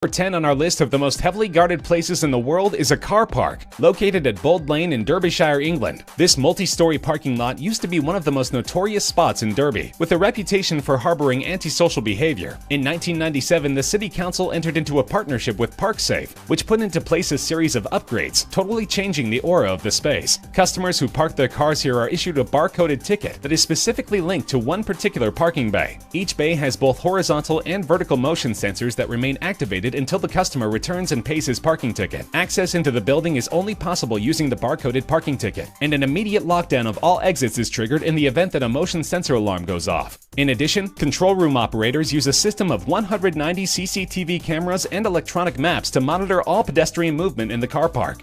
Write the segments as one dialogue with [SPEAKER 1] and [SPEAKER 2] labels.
[SPEAKER 1] Number 10 on our list of the most heavily guarded places in the world is a car park, located at Bold Lane in Derbyshire, England. This multi-story parking lot used to be one of the most notorious spots in Derby, with a reputation for harboring antisocial behavior. In 1997, the City Council entered into a partnership with ParkSafe, which put into place a series of upgrades, totally changing the aura of the space. Customers who park their cars here are issued a barcoded ticket that is specifically linked to one particular parking bay. Each bay has both horizontal and vertical motion sensors that remain activated until the customer returns and pays his parking ticket. Access into the building is only possible using the barcoded parking ticket, and an immediate lockdown of all exits is triggered in the event that a motion sensor alarm goes off. In addition, control room operators use a system of 190 CCTV cameras and electronic maps to monitor all pedestrian movement in the car park.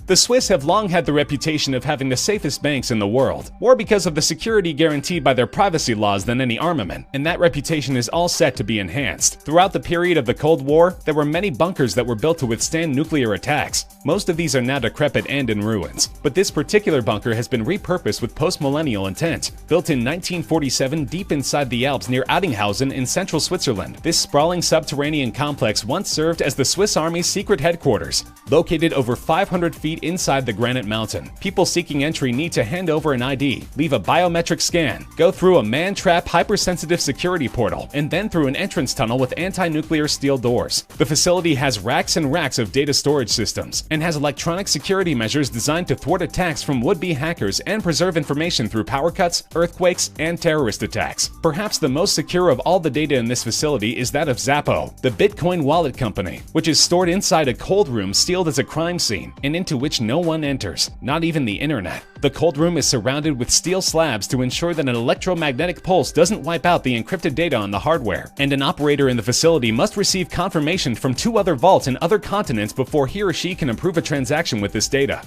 [SPEAKER 1] The Swiss have long had the reputation of having the safest banks in the world, more because of the security guaranteed by their privacy laws than any armament, and that reputation is all set to be enhanced. Throughout the period of the Cold War, there were many bunkers that were built to withstand nuclear attacks. Most of these are now decrepit and in ruins, but this particular bunker has been repurposed with post-millennial intent. Built in 1947 deep inside the Alps near Addinghausen in central Switzerland, this sprawling subterranean complex once served as the Swiss Army's secret headquarters. Located over 500 feet inside the granite mountain, people seeking entry need to hand over an ID, leave a biometric scan, go through a man-trap hypersensitive security portal, and then through an entrance tunnel with anti-nuclear steel doors. The facility has racks and racks of data storage systems, and has electronic security measures designed to thwart attacks from would-be hackers and preserve information through power cuts, earthquakes, and terrorist attacks. Perhaps the most secure of all the data in this facility is that of Zappo, the Bitcoin wallet company, which is stored inside a cold room sealed as a crime scene, and into which no one enters, not even the internet. The cold room is surrounded with steel slabs to ensure that an electromagnetic pulse doesn't wipe out the encrypted data on the hardware, and an operator in the facility must receive confirmation from 2 other vaults in other continents before he or she can approve a transaction with this data.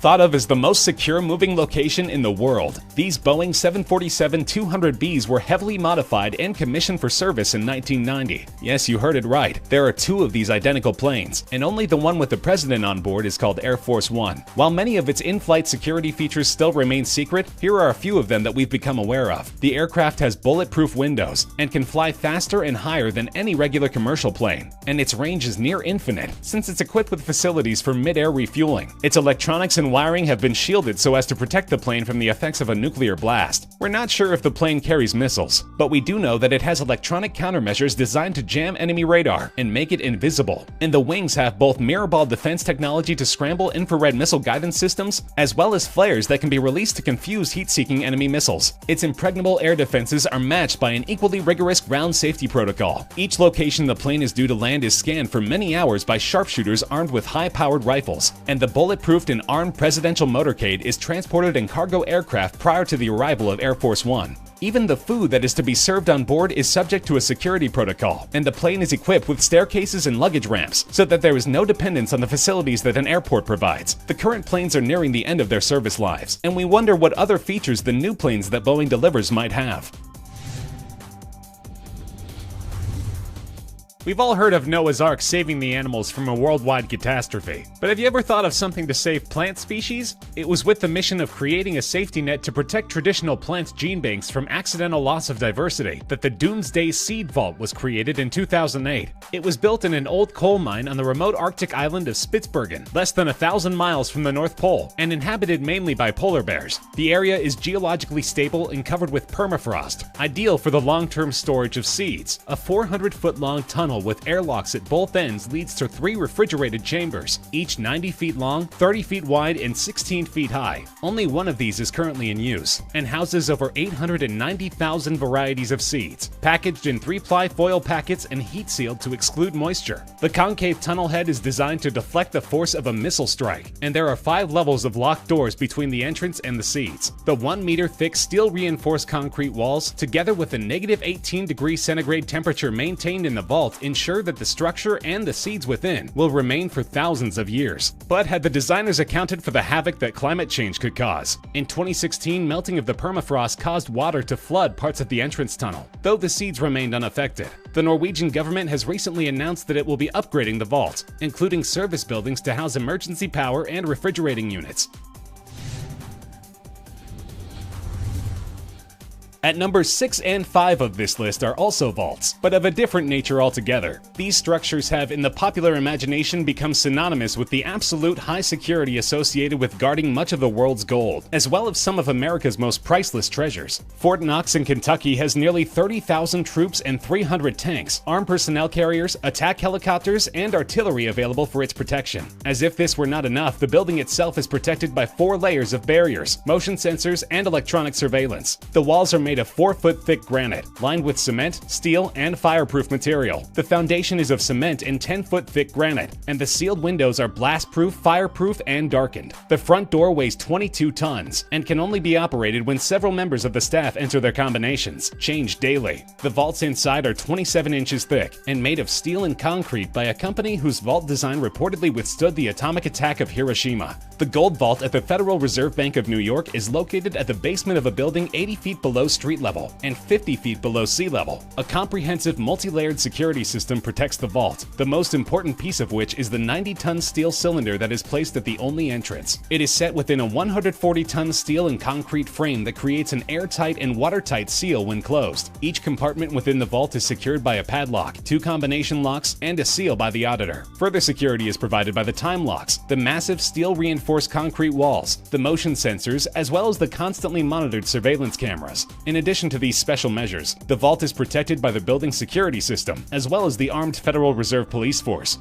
[SPEAKER 1] Thought of as the most secure moving location in the world, these Boeing 747-200Bs were heavily modified and commissioned for service in 1990. Yes, you heard it right. There are 2 of these identical planes, and only the one with the president on board is called Air Force One. While many of its in-flight security features still remain secret, here are a few of them that we've become aware of. The aircraft has bulletproof windows and can fly faster and higher than any regular commercial plane, and its range is near infinite since it's equipped with facilities for mid-air refueling. Its electronics and wiring have been shielded so as to protect the plane from the effects of a nuclear blast. We're not sure if the plane carries missiles, but we do know that it has electronic countermeasures designed to jam enemy radar and make it invisible. And the wings have both mirror ball defense technology to scramble infrared missile guidance systems, as well as flares that can be released to confuse heat-seeking enemy missiles. Its impregnable air defenses are matched by an equally rigorous ground safety protocol. Each location the plane is due to land is scanned for many hours by sharpshooters armed with high-powered rifles, and the bulletproofed and armed presidential motorcade is transported in cargo aircraft prior to the arrival of Air Force One. Even the food that is to be served on board is subject to a security protocol, and the plane is equipped with staircases and luggage ramps so that there is no dependence on the facilities that an airport provides. The current planes are nearing the end of their service lives, and we wonder what other features the new planes that Boeing delivers might have. We've all heard of Noah's Ark saving the animals from a worldwide catastrophe. But have you ever thought of something to save plant species? It was with the mission of creating a safety net to protect traditional plant gene banks from accidental loss of diversity that the Doomsday Seed Vault was created in 2008. It was built in an old coal mine on the remote Arctic island of Spitsbergen, less than 1,000 miles from the North Pole, and inhabited mainly by polar bears. The area is geologically stable and covered with permafrost, ideal for the long-term storage of seeds. A 400-foot-long tunnel with airlocks at both ends leads to 3 refrigerated chambers, each 90 feet long, 30 feet wide, and 16 feet high. Only one of these is currently in use, and houses over 890,000 varieties of seeds, packaged in 3-ply foil packets and heat-sealed to exclude moisture. The concave tunnel head is designed to deflect the force of a missile strike, and there are 5 levels of locked doors between the entrance and the seeds. The 1-meter-thick steel-reinforced concrete walls, together with the negative 18°C temperature maintained in the vault, ensure that the structure and the seeds within will remain for thousands of years. But had the designers accounted for the havoc that climate change could cause? In 2016, melting of the permafrost caused water to flood parts of the entrance tunnel, though the seeds remained unaffected. The Norwegian government has recently announced that it will be upgrading the vault, including service buildings to house emergency power and refrigerating units. At numbers 6 and 5 of this list are also vaults, but of a different nature altogether. These structures have, in the popular imagination, become synonymous with the absolute high security associated with guarding much of the world's gold, as well as some of America's most priceless treasures. Fort Knox in Kentucky has nearly 30,000 troops and 300 tanks, armed personnel carriers, attack helicopters, and artillery available for its protection. As if this were not enough, the building itself is protected by 4 layers of barriers, motion sensors, and electronic surveillance. The walls are made of 4-foot thick granite, lined with cement, steel, and fireproof material. The foundation is of cement and 10-foot thick granite, and the sealed windows are blast-proof, fireproof, and darkened. The front door weighs 22 tons and can only be operated when several members of the staff enter their combinations, changed daily. The vaults inside are 27 inches thick and made of steel and concrete by a company whose vault design reportedly withstood the atomic attack of Hiroshima. The Gold Vault at the Federal Reserve Bank of New York is located at the basement of a building 80 feet below street level and 50 feet below sea level. A comprehensive multi-layered security system protects the vault, the most important piece of which is the 90-ton steel cylinder that is placed at the only entrance. It is set within a 140-ton steel and concrete frame that creates an airtight and watertight seal when closed. Each compartment within the vault is secured by a padlock, 2 combination locks, and a seal by the auditor. Further security is provided by the time locks, the massive steel-reinforced concrete walls, the motion sensors, as well as the constantly monitored surveillance cameras. In addition to these special measures, the vault is protected by the building security system, as well as the armed Federal Reserve Police Force.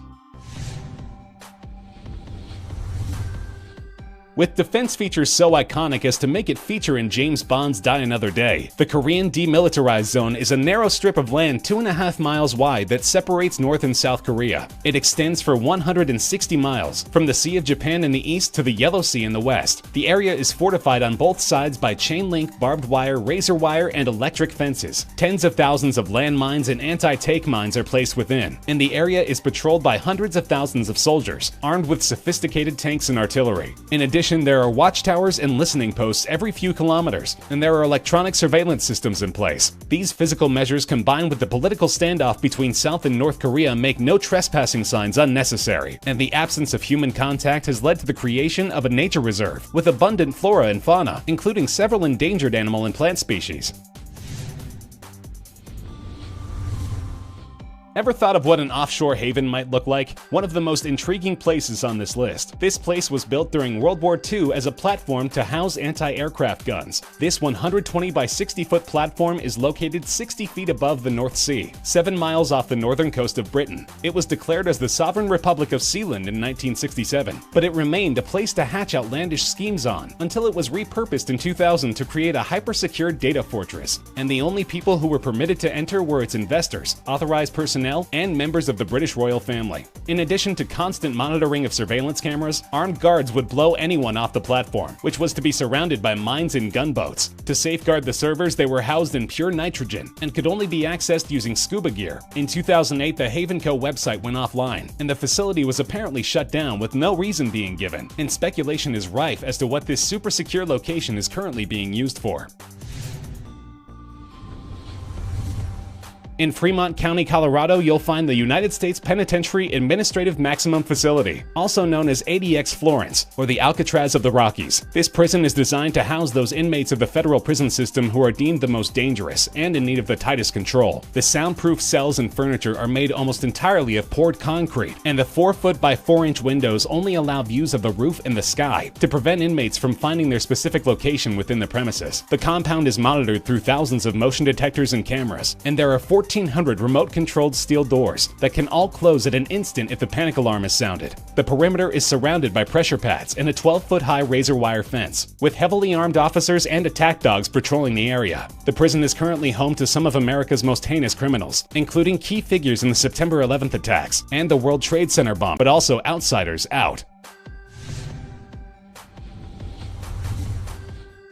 [SPEAKER 1] With defense features so iconic as to make it feature in James Bond's Die Another Day, the Korean Demilitarized Zone is a narrow strip of land 2.5 miles wide that separates North and South Korea. It extends for 160 miles, from the Sea of Japan in the east to the Yellow Sea in the west. The area is fortified on both sides by chain link, barbed wire, razor wire, and electric fences. Tens of thousands of landmines and anti-tank mines are placed within, and the area is patrolled by hundreds of thousands of soldiers, armed with sophisticated tanks and artillery. In addition, there are watchtowers and listening posts every few kilometers, and there are electronic surveillance systems in place. These physical measures combined with the political standoff between South and North Korea make no trespassing signs unnecessary, and the absence of human contact has led to the creation of a nature reserve with abundant flora and fauna, including several endangered animal and plant species. Ever thought of what an offshore haven might look like? One of the most intriguing places on this list. This place was built during World War II as a platform to house anti-aircraft guns. This 120 by 60 foot platform is located 60 feet above the North Sea, 7 miles off the northern coast of Britain. It was declared as the Sovereign Republic of Sealand in 1967, but it remained a place to hatch outlandish schemes on until it was repurposed in 2000 to create a hyper-secure data fortress. And the only people who were permitted to enter were its investors, authorized personnel, and members of the British royal family. In addition to constant monitoring of surveillance cameras, armed guards would blow anyone off the platform, which was to be surrounded by mines and gunboats. To safeguard the servers, they were housed in pure nitrogen and could only be accessed using scuba gear. In 2008, the Havenco website went offline, and the facility was apparently shut down with no reason being given, and speculation is rife as to what this super secure location is currently being used for. In Fremont County, Colorado, you'll find the United States Penitentiary Administrative Maximum Facility, also known as ADX Florence, or the Alcatraz of the Rockies. This prison is designed to house those inmates of the federal prison system who are deemed the most dangerous and in need of the tightest control. The soundproof cells and furniture are made almost entirely of poured concrete, and the 4-foot by 4-inch windows only allow views of the roof and the sky to prevent inmates from finding their specific location within the premises. The compound is monitored through thousands of motion detectors and cameras, and there are 1,400 remote-controlled steel doors that can all close at an instant if the panic alarm is sounded. The perimeter is surrounded by pressure pads and a 12-foot-high razor wire fence, with heavily armed officers and attack dogs patrolling the area. The prison is currently home to some of America's most heinous criminals, including key figures in the September 11th attacks and the World Trade Center bomb, but also outsiders out.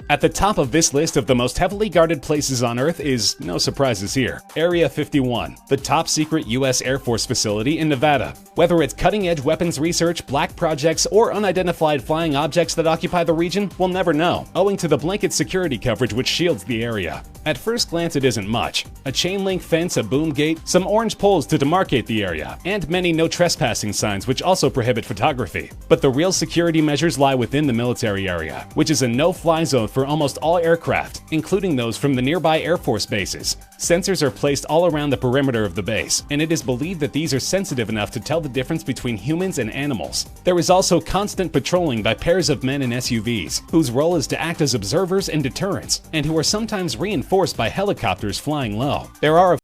[SPEAKER 1] At the top of this list of the most heavily guarded places on Earth is, no surprises here, Area 51, the top-secret U.S. Air Force facility in Nevada. Whether it's cutting-edge weapons research, black projects, or unidentified flying objects that occupy the region, we'll never know, owing to the blanket security coverage which shields the area. At first glance, it isn't much. A chain link fence, a boom gate, some orange poles to demarcate the area, and many no trespassing signs which also prohibit photography. But the real security measures lie within the military area, which is a no-fly zone for almost all aircraft, including those from the nearby Air Force bases. Sensors are placed all around the perimeter of the base, and it is believed that these are sensitive enough to tell the difference between humans and animals. There is also constant patrolling by pairs of men in SUVs, whose role is to act as observers and deterrents, and who are sometimes reinforced by helicopters flying low. There are